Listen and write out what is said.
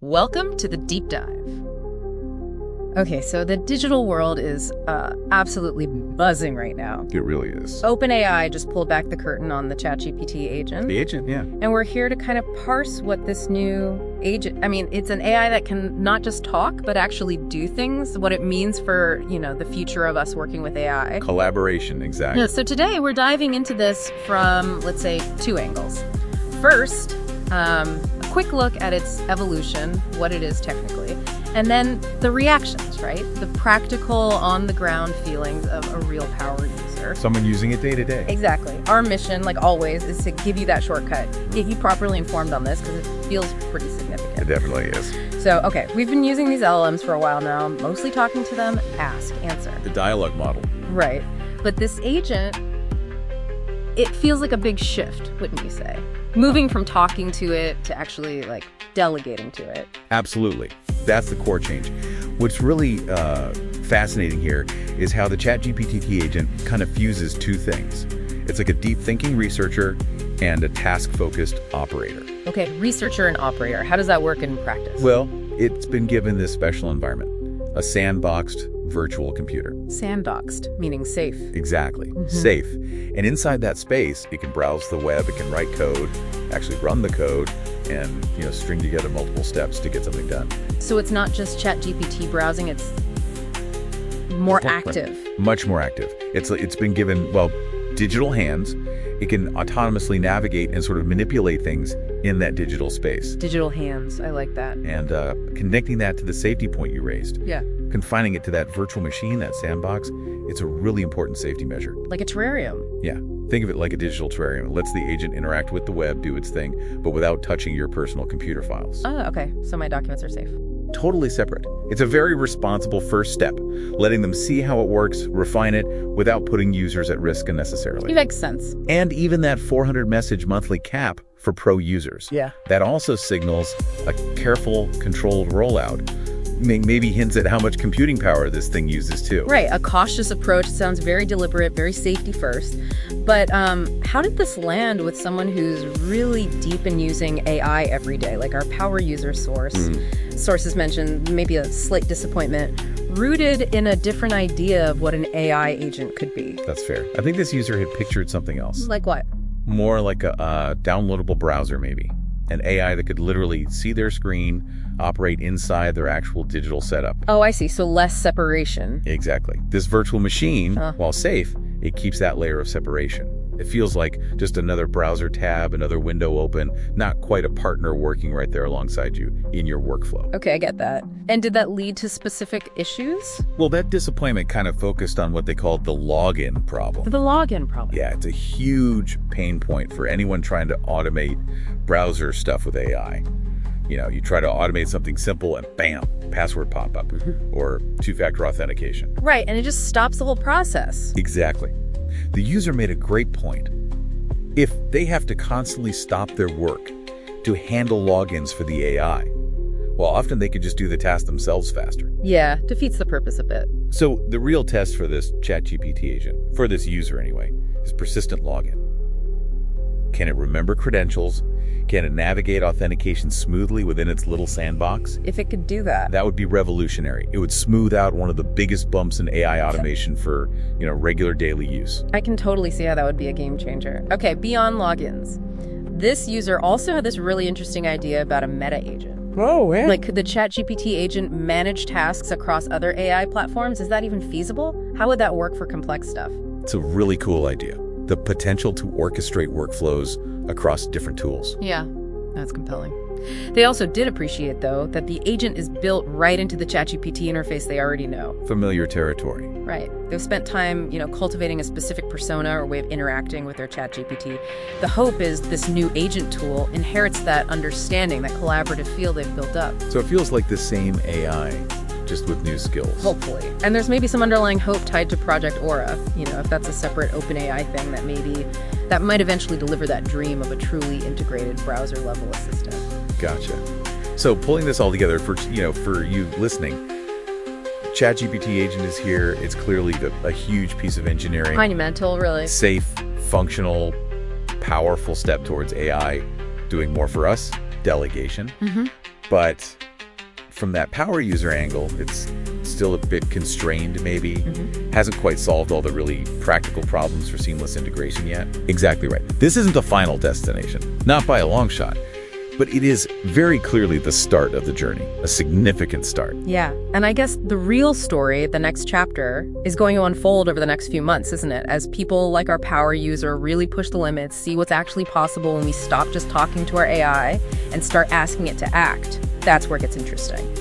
Welcome to the Deep Dive. Okay, so the digital world is absolutely buzzing right now. It really is. OpenAI just pulled back the curtain on the ChatGPT agent. The agent, yeah. And we're here to kind of parse what this new agent, it's an AI that can not just talk, but actually do things, what it means for, the future of us working with AI. Collaboration, exactly. Yeah, so today we're diving into this from, let's say, two angles. First, a quick look at its evolution, what it is technically, and then the reactions, right? The practical, on-the-ground feelings of a real power user. Someone using it day to day. Exactly. Our mission, like always, is to give you that shortcut, get you properly informed on this, because it feels pretty significant. It definitely is. So, okay, we've been using these LLMs for a while now, mostly talking to them, ask, answer. The dialogue model. Right. But this agent, it feels like a big shift, wouldn't you say? Moving from talking to it to actually, delegating to it. Absolutely. That's the core change. What's really fascinating here is how the ChatGPT agent kind of fuses two things. It's like a deep thinking researcher and a task-focused operator. Okay, researcher and operator. How does that work in practice? Well, it's been given this special environment, a sandboxed virtual computer. Sandboxed, meaning safe. Exactly. Safe. And inside that space, it can browse the web, it can write code, actually run the code, and string together multiple steps to get something done. So it's not just ChatGPT browsing, it's more active. Much more active. It's been given, digital hands. It can autonomously navigate and sort of manipulate things in that digital space. Digital hands, I like that. And connecting that to the safety point you raised. Yeah. Confining it to that virtual machine, that sandbox, it's a really important safety measure. Like a terrarium. Yeah. Think of it like a digital terrarium. It lets the agent interact with the web, do its thing, but without touching your personal computer files. Oh, okay. So my documents are safe. Totally separate. It's a very responsible first step, letting them see how it works, refine it, without putting users at risk unnecessarily. It makes sense. And even that 400 message monthly cap for pro users. Yeah. That also signals a careful, controlled rollout. Maybe hints at how much computing power this thing uses too. Right, a cautious approach. Sounds very deliberate, very safety first. But how did this land with someone who's really deep in using AI every day, like our power user source? Sources mentioned maybe a slight disappointment, rooted in a different idea of what an AI agent could be. That's fair. I think this user had pictured something else. Like what? More like a downloadable browser, maybe. An AI that could literally see their screen, operate inside their actual digital setup. Oh, I see. So less separation. Exactly. This virtual machine, while safe, it keeps that layer of separation. It feels like just another browser tab, another window open, not quite a partner working right there alongside you in your workflow. Okay, I get that. And did that lead to specific issues? Well, that disappointment kind of focused on what they called the login problem. The login problem. Yeah, it's a huge pain point for anyone trying to automate browser stuff with AI. You try to automate something simple and bam, password pop-up or two-factor authentication. Right, and it just stops the whole process. Exactly. The user made a great point. If they have to constantly stop their work to handle logins for the AI, well, often they could just do the task themselves faster. Yeah, defeats the purpose a bit. So the real test for this ChatGPT agent, for this user anyway, is persistent login. Can it remember credentials? Can it navigate authentication smoothly within its little sandbox? If it could do that. That would be revolutionary. It would smooth out one of the biggest bumps in AI automation for, regular daily use. I can totally see how that would be a game changer. Okay, beyond logins. This user also had this really interesting idea about a meta agent. Oh, yeah. Like, could the ChatGPT agent manage tasks across other AI platforms? Is that even feasible? How would that work for complex stuff? It's a really cool idea. The potential to orchestrate workflows across different tools. Yeah, that's compelling. They also did appreciate, though, that the agent is built right into the ChatGPT interface they already know. Familiar territory. Right. They've spent time, cultivating a specific persona or way of interacting with their ChatGPT. The hope is this new agent tool inherits that understanding, that collaborative feel they've built up. So it feels like the same AI, just with new skills. Hopefully. And there's maybe some underlying hope tied to Project Aura, if that's a separate OpenAI thing that might eventually deliver that dream of a truly integrated browser-level assistant. Gotcha. So pulling this all together for you listening, ChatGPT agent is here. It's clearly a huge piece of engineering. Monumental, really. Safe, functional, powerful step towards AI doing more for us, delegation. But from that power user angle, it's still a bit constrained maybe, hasn't quite solved all the really practical problems for seamless integration yet. Exactly right. This isn't the final destination, not by a long shot. But it is very clearly the start of the journey, a significant start. Yeah, and I guess the real story, the next chapter, is going to unfold over the next few months, isn't it? As people like our power user really push the limits, see what's actually possible when we stop just talking to our AI and start asking it to act. That's where it gets interesting.